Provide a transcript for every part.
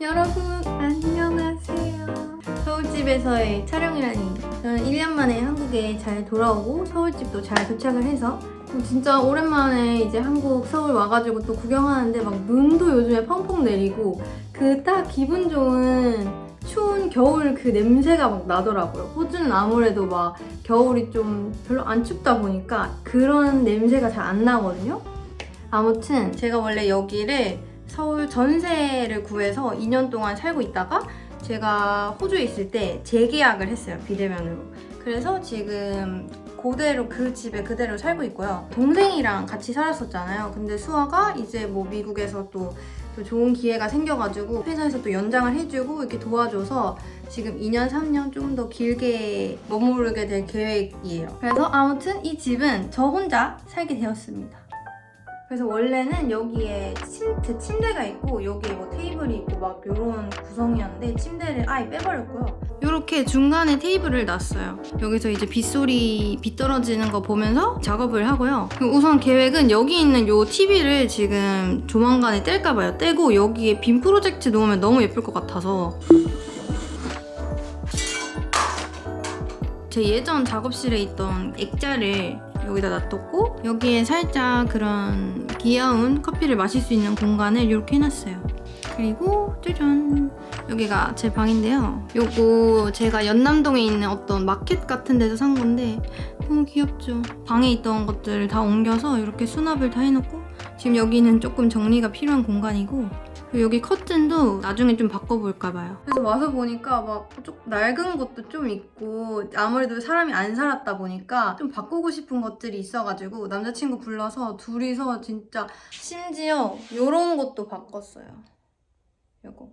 여러분 안녕하세요. 서울집에서의 촬영이라니. 저는 1년 만에 한국에 잘 돌아오고 서울집도 잘 도착을 해서 진짜 오랜만에 이제 한국 서울 와가지고 또 구경하는데 막 눈도 요즘에 펑펑 내리고 그 딱 기분 좋은 추운 겨울 그 냄새가 막 나더라고요. 호주는 아무래도 막 겨울이 좀 별로 안 춥다 보니까 그런 냄새가 잘 안 나거든요. 아무튼 제가 원래 여기를 서울 전세를 구해서 2년 동안 살고 있다가 제가 호주에 있을 때 재계약을 했어요. 비대면으로. 그래서 지금 그대로 그 집에 그대로 살고 있고요. 동생이랑 같이 살았었잖아요. 근데 수아가 이제 뭐 미국에서 또 좋은 기회가 생겨가지고 회사에서 또 연장을 해주고 이렇게 도와줘서 지금 2년, 3년 좀 더 길게 머무르게 될 계획이에요. 그래서 아무튼 이 집은 저 혼자 살게 되었습니다. 그래서 원래는 여기에 제 침대가 있고 여기에 뭐 테이블이 있고 막 이런 구성이었는데 침대를 아예 빼버렸고요. 이렇게 중간에 테이블을 놨어요. 여기서 이제 빗 떨어지는 거 보면서 작업을 하고요. 우선 계획은 여기 있는 이 TV를 지금 조만간에 뗄까 봐요. 떼고 여기에 빔 프로젝트 놓으면 너무 예쁠 것 같아서 제 예전 작업실에 있던 액자를 여기다 놔뒀고 여기에 살짝 그런 귀여운 커피를 마실 수 있는 공간을 이렇게 해놨어요. 그리고 짜잔! 여기가 제 방인데요. 요거 제가 연남동에 있는 어떤 마켓 같은 데서 산 건데 너무 귀엽죠? 방에 있던 것들을 다 옮겨서 이렇게 수납을 다 해놓고 지금 여기는 조금 정리가 필요한 공간이고 여기 커튼도 나중에 좀 바꿔볼까 봐요. 그래서 와서 보니까 막 좀 낡은 것도 좀 있고 아무래도 사람이 안 살았다 보니까 좀 바꾸고 싶은 것들이 있어가지고 남자친구 불러서 둘이서 진짜 심지어 이런 것도 바꿨어요. 요거.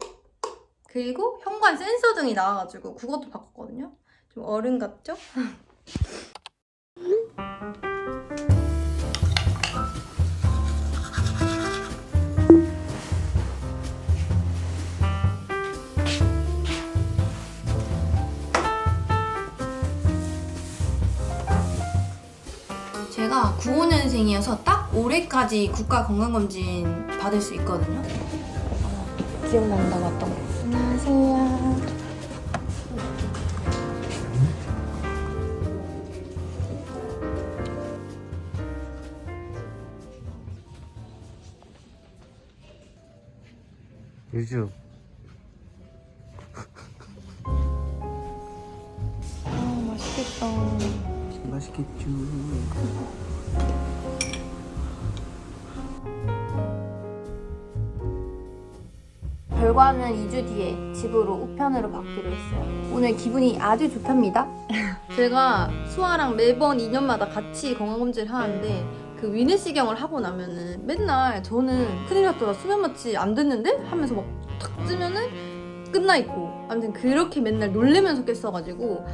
그리고 현관 센서 등이 나와가지고 그것도 바꿨거든요. 좀 어른 같죠? 제가 95년생이어서 딱 올해까지 국가건강검진 받을 수 있거든요. 기억난다고 왔던 거. 안녕하세요. 유주. 맛있겠다. 맛있겠죠. 결과는 2주 뒤에 집으로 우편으로 받기로 했어요. 오늘 기분이 아주 좋답니다. 제가 수아랑 매번 2년마다 같이 건강검진을 하는데 그 위내시경을 하고 나면은 맨날 저는 큰일 났다, 수면 마취 안 됐는데? 하면서 막 탁 뜨면은 끝나 있고 아무튼 그렇게 맨날 놀래면서 깼어가지고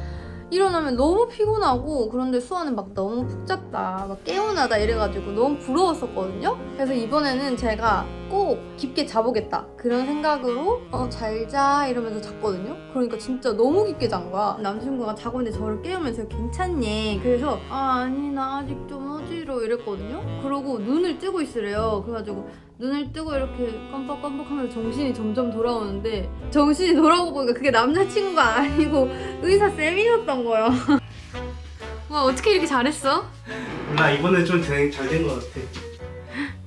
일어나면 너무 피곤하고 그런데 수아는 막 너무 푹 잤다 막 개운하다 이래가지고 너무 부러웠었거든요. 그래서 이번에는 제가 꼭 깊게 자보겠다 그런 생각으로 잘 자 이러면서 잤거든요. 그러니까 진짜 너무 깊게 잔 거야. 남자친구가 자고 있는데 저를 깨우면서 괜찮니? 그래서 아니 나 아직 좀 어지러워 이랬거든요. 그러고 눈을 뜨고 있으래요. 그래가지고 눈을 뜨고 이렇게 깜빡깜빡하면서 정신이 점점 돌아오는데 정신이 돌아오고 보니까 그게 남자친구가 아니고 의사 쌤이었던 거예요. 와 어떻게 이렇게 잘했어? 나 이번에 좀 잘 된 것 같아.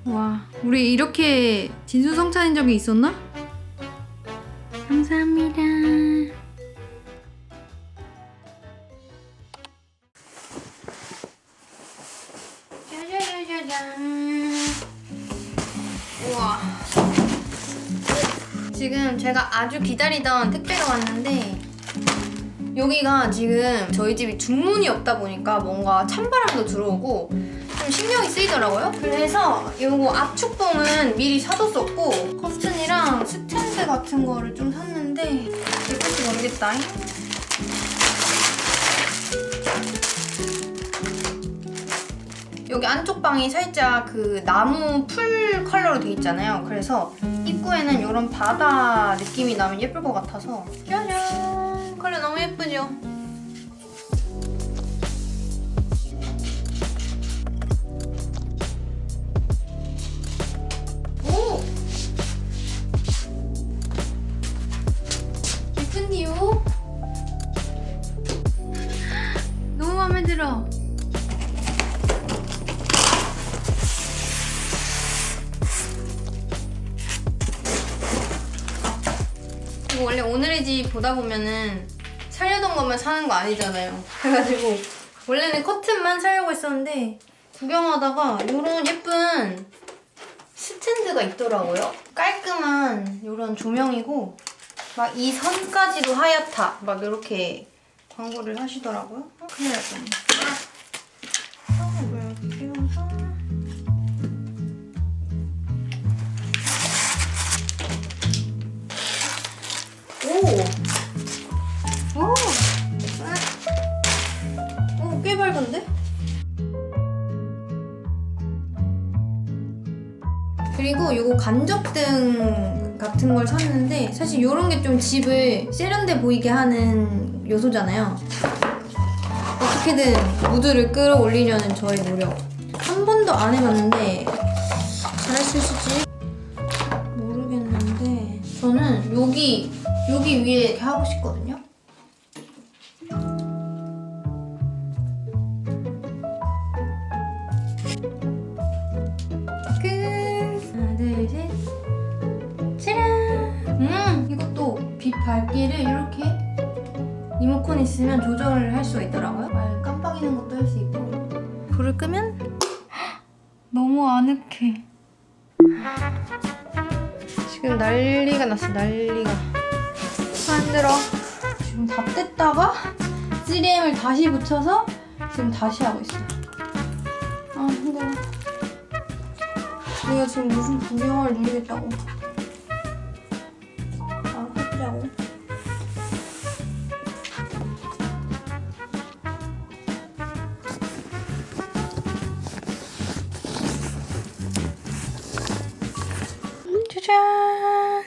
와 우리 이렇게 진수성찬인 적이 있었나? 감사합니다. 짜자자자잔. 우와. 지금 제가 아주 기다리던 택배가 왔는데 여기가 지금 저희 집이 중문이 없다 보니까 뭔가 찬바람도 들어오고 좀 신경이 쓰이더라고요. 그래서 요거 압축봉은 미리 사뒀었고 커튼이랑 스탠드 같은 거를 좀 샀는데 예쁠지 모르겠다. 여기 안쪽 방이 살짝 그 나무 풀 컬러로 돼 있잖아요. 그래서 입구에는 이런 바다 느낌이 나면 예쁠 것 같아서 짜잔! 컬러 너무 예쁘죠? 오! 뮤클리지 보다 보면은 살려던 것만 사는 거 아니잖아요. 그래가지고 원래는 커튼만 사려고 했었는데 구경하다가 이런 예쁜 스탠드가 있더라고요. 깔끔한 이런 조명이고 막 이 선까지도 하얗다 막 이렇게 광고를 하시더라고요. 큰일 날 뻔. 이걸 끼워서 오, 꽤 밝은데? 그리고 이거 간접등 같은 걸 샀는데 사실 이런 게 좀 집을 세련돼 보이게 하는 요소잖아요. 어떻게든 무드를 끌어올리려는 저의 노력. 한 번도 안 해봤는데 잘할 수 있을지 모르겠는데 저는 여기 위에 이렇게 하고 싶거든요. 끝! 하나, 둘, 셋. 짜란! 이것도 빛 밝기를 이렇게 리모컨 있으면 조절을 할 수가 있더라고요. 말 깜빡이는 것도 할 수 있고. 불을 끄면 너무 아늑해. 지금 난리가 났어, 난리가. 힘들어. 지금 다 뗐다가 3M을 다시 붙여서 지금 다시 하고 있어. 아, 힘들어. 내가 지금 무슨 구경을 누리겠다고. 아, 해보자고. 짜잔!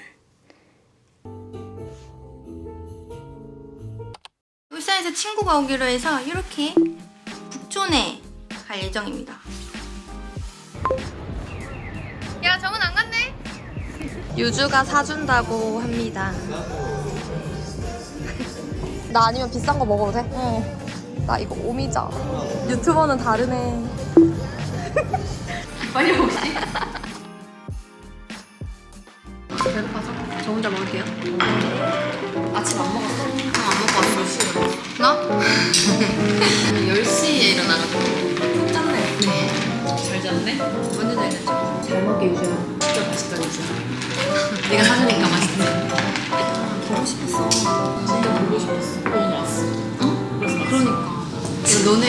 울산에서 친구가 오기로 해서 이렇게 북촌에 갈 예정입니다. 야, 정은 안 갔네? 유주가 사준다고 합니다. 나 아니면 비싼 거 먹어도 돼? 나 이거 오미자. 유튜버는 다르네. 빨리 먹지? 배고파서 저 혼자 먹을게요. 아침 안 먹었어? 안 먹고 왔어. 몇 시에 일어났어? 나? 10시에 일어나가지고 푹 잤네. 잘 잤네? 완전 잘 잤죠? 잘 먹게 유주야. 진짜 맛있다 유주야. 내가 사주니까 맛있지. 보고 싶었어. 진짜 보고 싶었어. 오늘 왔어. 어? 그러니까. 너네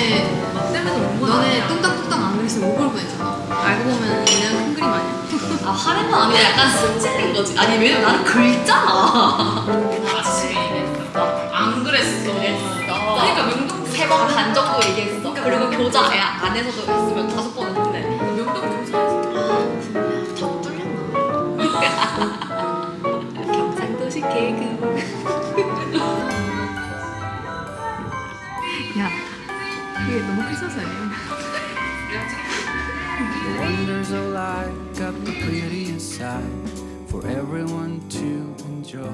나 때문에 온 거야. 너네 뚱딱뚱딱 안 그랬으면 못 볼 뻔했잖아. 알고 보면 얘는 큰 그림 아니야. 아 화낸 건 아니라 약간 승질인 거지. 아니 왜냐면 나는 긁잖아. 아씨 안 그랬어. 그러니까 명동 3번 반 정도 얘기했어. 그리고 교자 안에서도 했으면 5번 했는데 명동 교자에서 다 뚫렸나? 경상도식 개그. 야 그게 너무 크셔서요. Wonders alike got the pretty inside for everyone to enjoy.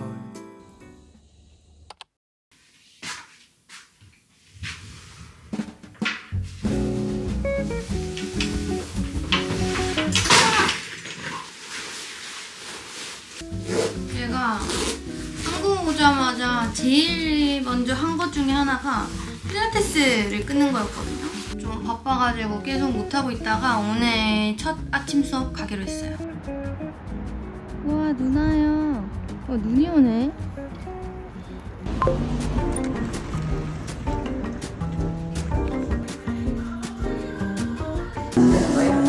제가 한국 오자마자 제일 먼저 한 것 중에 하나가 필라테스를 끊는 거였거든요. 좀 바빠가지고 계속 못하고 있다가 오늘 첫 아침 수업 가기로 했어요. 와, 눈 와요. 눈이 오네.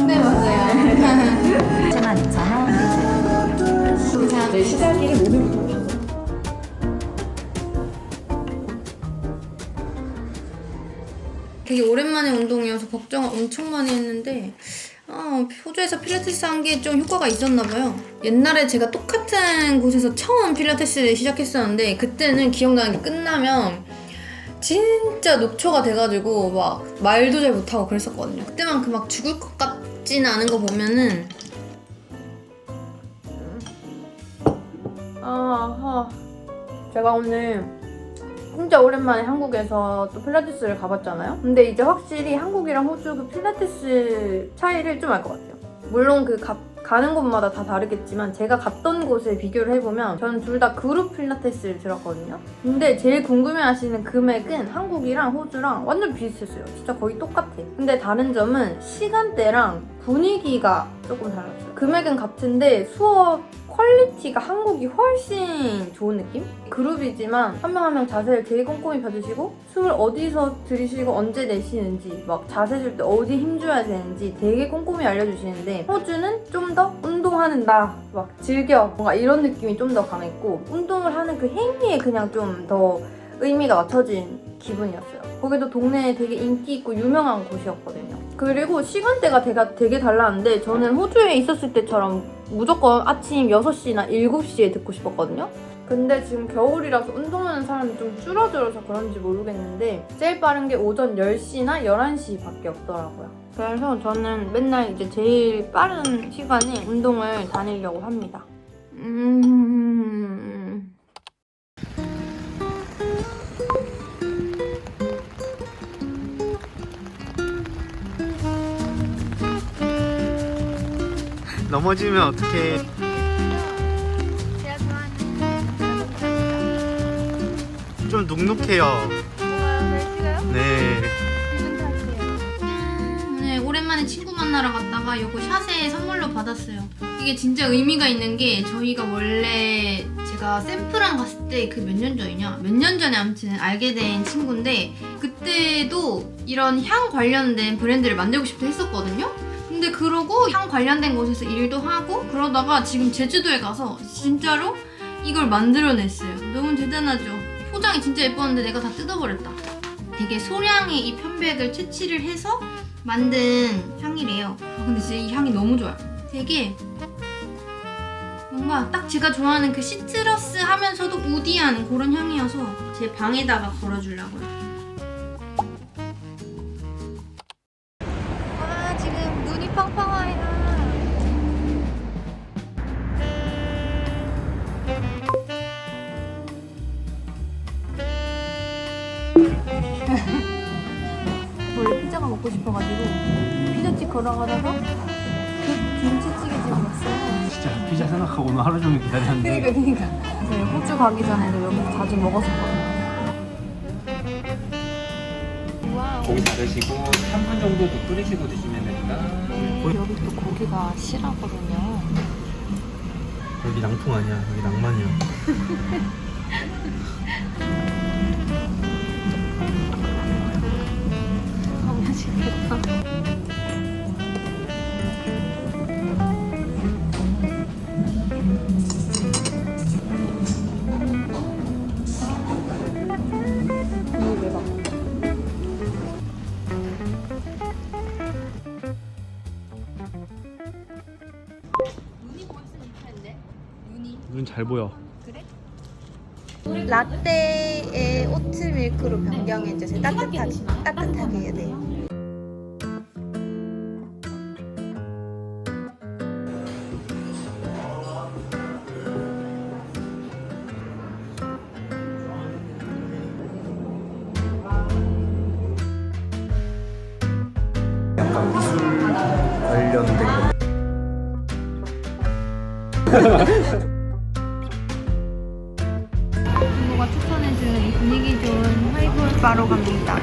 네, 맞아요. 제만 있잖아. 내 시작이 오늘부터. 되게 오랜만에 운동이어서 걱정을 엄청 많이 했는데 호주에서 필라테스 한 게 좀 효과가 있었나 봐요. 옛날에 제가 똑같은 곳에서 처음 필라테스를 시작했었는데 그때는 기억나는 게 끝나면 진짜 녹초가 돼가지고 막 말도 잘 못하고 그랬었거든요. 그때만큼 막 죽을 것 같지는 않은 거 보면은 제가 오늘 진짜 오랜만에 한국에서 또 필라테스를 가봤잖아요. 근데 이제 확실히 한국이랑 호주 그 필라테스 차이를 좀 알 것 같아요. 물론 그 가는 곳마다 다 다르겠지만 제가 갔던 곳에 비교를 해보면 저는 둘 다 그룹 필라테스를 들었거든요. 근데 제일 궁금해하시는 금액은 한국이랑 호주랑 완전 비슷했어요. 진짜 거의 똑같아. 근데 다른 점은 시간대랑 분위기가 조금 달랐어요. 금액은 같은데 수업 퀄리티가 한국이 훨씬 좋은 느낌? 그룹이지만 한 명 한 명 자세를 되게 꼼꼼히 봐주시고 숨을 어디서 들이쉬고 언제 내쉬는지 막 자세 줄 때 어디 힘줘야 되는지 되게 꼼꼼히 알려주시는데 호주는 좀 더 운동하는 나 막 즐겨 뭔가 이런 느낌이 좀 더 강했고 운동을 하는 그 행위에 그냥 좀 더 의미가 맞춰진 기분이었어요. 거기도 동네에 되게 인기 있고 유명한 곳이었거든요. 그리고 시간대가 되게 달랐는데 저는 호주에 있었을 때처럼 무조건 아침 6시나 7시에 듣고 싶었거든요. 근데 지금 겨울이라서 운동하는 사람이 좀 줄어들어서 그런지 모르겠는데 제일 빠른 게 오전 10시나 11시밖에 없더라고요. 그래서 저는 맨날 이제 제일 빠른 시간에 운동을 다니려고 합니다. 넘어지면 어떡해. 좀 눅눅해요. 네. 오늘 오랜만에 친구 만나러 갔다가 요거 샷에 선물로 받았어요. 이게 진짜 의미가 있는 게 저희가 원래 제가 샘플랑 갔을 때 그 몇 년 전이냐? 몇 년 전에 아무튼 알게 된 친구인데 그때도 이런 향 관련된 브랜드를 만들고 싶다 했었거든요? 근데 그러고 향 관련된 곳에서 일도 하고 그러다가 지금 제주도에 가서 진짜로 이걸 만들어냈어요. 너무 대단하죠? 포장이 진짜 예뻤는데 내가 다 뜯어버렸다. 되게 소량의 이 편백을 채취를 해서 만든 향이래요. 근데 진짜 이 향이 너무 좋아요. 되게 뭔가 딱 제가 좋아하는 그 시트러스 하면서도 우디한 그런 향이어서 제 방에다가 걸어주려고요. 와, 지금 눈이 팡팡 와요. 원래 피자가 먹고 싶어가지고 피자집 걸어가다가 그 김치찌개집 왔어요. 진짜 피자 생각하고 오늘 하루 종일 기다렸는데. 그러니까 저희 호주 가기 전에도 여기서 자주 먹었었거든요. 와우. 고기 자르시고 3분 정도 더 끓이시고 드시면 됩니다. 여기 또 고기가 실하거든요. 여기 낭통 아니야. 여기 낭만이야. 아, 맛있겠다. 눈 잘 보여. 라떼에 오트밀크로 변경해주세요. 따뜻하게 해야 돼요. 약간 미술 관련된 거. 부모가 추천해주는 이 분위기 좋은 하이볼 바로 갑니다.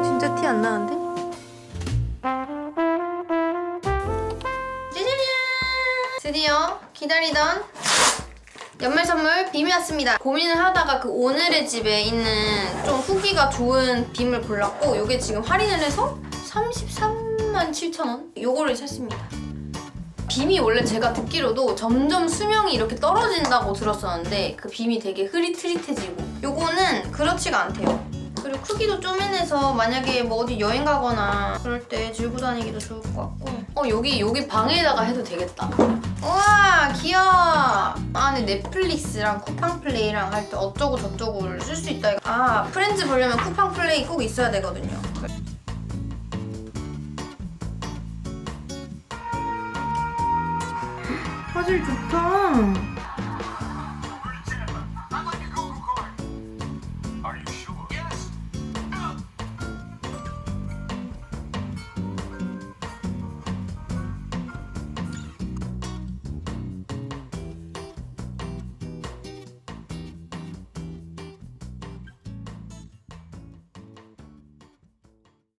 진짜 티 안 나는데? 짜자잔! 드디어 기다리던 연말 선물 빔이 왔습니다. 고민을 하다가 그 오늘의 집에 있는 좀 후기가 좋은 빔을 골랐고 이게 지금 할인을 해서 33만 7,000원? 요거를 샀습니다. 빔이 원래 제가 듣기로도 점점 수명이 이렇게 떨어진다고 들었었는데 그 빔이 되게 흐릿흐릿해지고 요거는 그렇지가 않대요. 그리고 크기도 쪼매내서 만약에 뭐 어디 여행 가거나 그럴 때 들고 다니기도 좋을 것 같고 여기 방에다가 해도 되겠다. 우와 귀여워. 근데 넷플릭스랑 쿠팡플레이랑 할 때 어쩌고 저쩌고를 쓸 수 있다. 프렌즈 보려면 쿠팡플레이 꼭 있어야 되거든요. 화질 좋다.